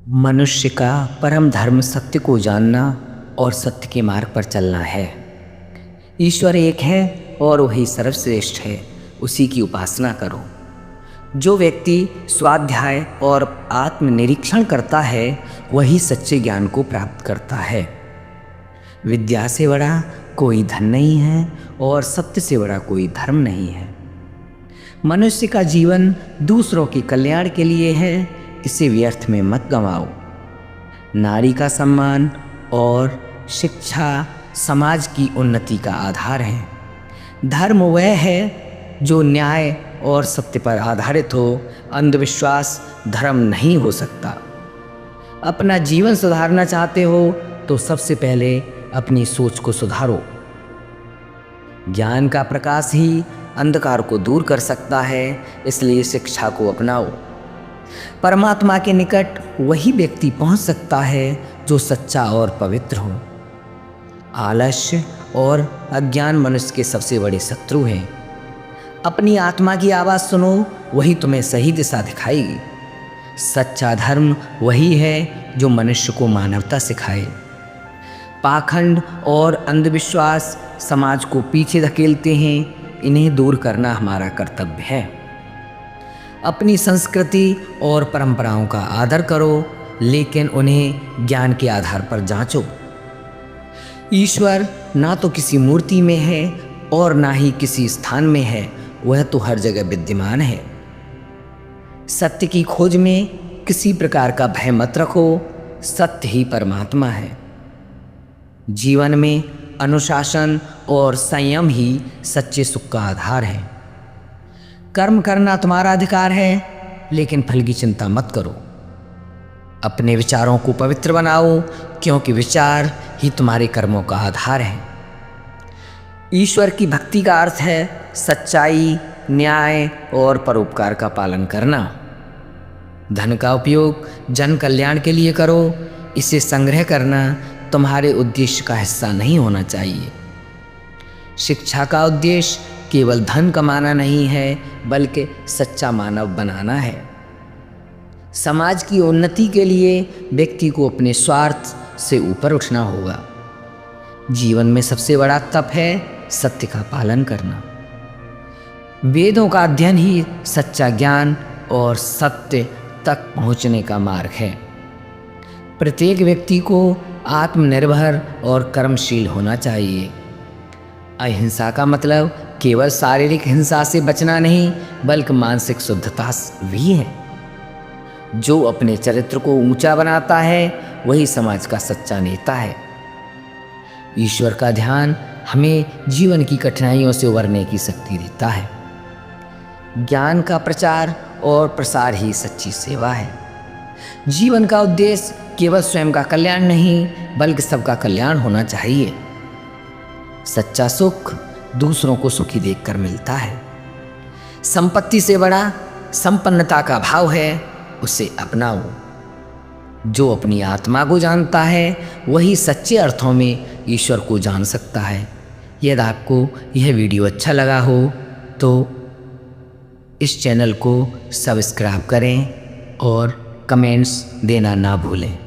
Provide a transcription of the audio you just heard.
मनुष्य का परम धर्म सत्य को जानना और सत्य के मार्ग पर चलना है। ईश्वर एक है और वही सर्वश्रेष्ठ है, उसी की उपासना करो। जो व्यक्ति स्वाध्याय और आत्मनिरीक्षण करता है वही सच्चे ज्ञान को प्राप्त करता है। विद्या से बड़ा कोई धन नहीं है और सत्य से बड़ा कोई धर्म नहीं है। मनुष्य का जीवन दूसरों के कल्याण के लिए है, इसे व्यर्थ में मत गंवाओ। नारी का सम्मान और शिक्षा समाज की उन्नति का आधार है। धर्म वह है जो न्याय और सत्य पर आधारित हो, अंधविश्वास धर्म नहीं हो सकता। अपना जीवन सुधारना चाहते हो तो सबसे पहले अपनी सोच को सुधारो। ज्ञान का प्रकाश ही अंधकार को दूर कर सकता है, इसलिए शिक्षा को अपनाओ। परमात्मा के निकट वही व्यक्ति पहुंच सकता है जो सच्चा और पवित्र हो। आलस्य और अज्ञान मनुष्य के सबसे बड़े शत्रु हैं। अपनी आत्मा की आवाज़ सुनो, वही तुम्हें सही दिशा दिखाएगी। सच्चा धर्म वही है जो मनुष्य को मानवता सिखाए। पाखंड और अंधविश्वास समाज को पीछे धकेलते हैं, इन्हें दूर करना हमारा कर्तव्य है। अपनी संस्कृति और परंपराओं का आदर करो, लेकिन उन्हें ज्ञान के आधार पर जांचो। ईश्वर ना तो किसी मूर्ति में है और ना ही किसी स्थान में है, वह तो हर जगह विद्यमान है। सत्य की खोज में किसी प्रकार का भय मत रखो, सत्य ही परमात्मा है। जीवन में अनुशासन और संयम ही सच्चे सुख का आधार है। कर्म करना तुम्हारा अधिकार है, लेकिन फल की चिंता मत करो। अपने विचारों को पवित्र बनाओ, क्योंकि विचार ही तुम्हारे कर्मों का आधार है। ईश्वर की भक्ति का अर्थ है सच्चाई, न्याय और परोपकार का पालन करना। धन का उपयोग जन कल्याण के लिए करो, इसे संग्रह करना तुम्हारे उद्देश्य का हिस्सा नहीं होना चाहिए। शिक्षा का उद्देश्य केवल धन कमाना नहीं है, बल्कि सच्चा मानव बनाना है। समाज की उन्नति के लिए व्यक्ति को अपने स्वार्थ से ऊपर उठना होगा। जीवन में सबसे बड़ा तप है सत्य का पालन करना। वेदों का अध्ययन ही सच्चा ज्ञान और सत्य तक पहुंचने का मार्ग है। प्रत्येक व्यक्ति को आत्मनिर्भर और कर्मशील होना चाहिए। अहिंसा का मतलब केवल शारीरिक हिंसा से बचना नहीं, बल्कि मानसिक शुद्धता भी है। जो अपने चरित्र को ऊंचा बनाता है वही समाज का सच्चा नेता है। ईश्वर का ध्यान हमें जीवन की कठिनाइयों से उबरने की शक्ति देता है। ज्ञान का प्रचार और प्रसार ही सच्ची सेवा है। जीवन का उद्देश्य केवल स्वयं का कल्याण नहीं, बल्कि सबका कल्याण होना चाहिए। सच्चा सुख दूसरों को सुखी देखकर मिलता है। संपत्ति से बड़ा संपन्नता का भाव है, उसे अपनाओ। जो अपनी आत्मा को जानता है वही सच्चे अर्थों में ईश्वर को जान सकता है। यदि आपको यह वीडियो अच्छा लगा हो तो इस चैनल को सब्सक्राइब करें और कमेंट्स देना ना भूलें।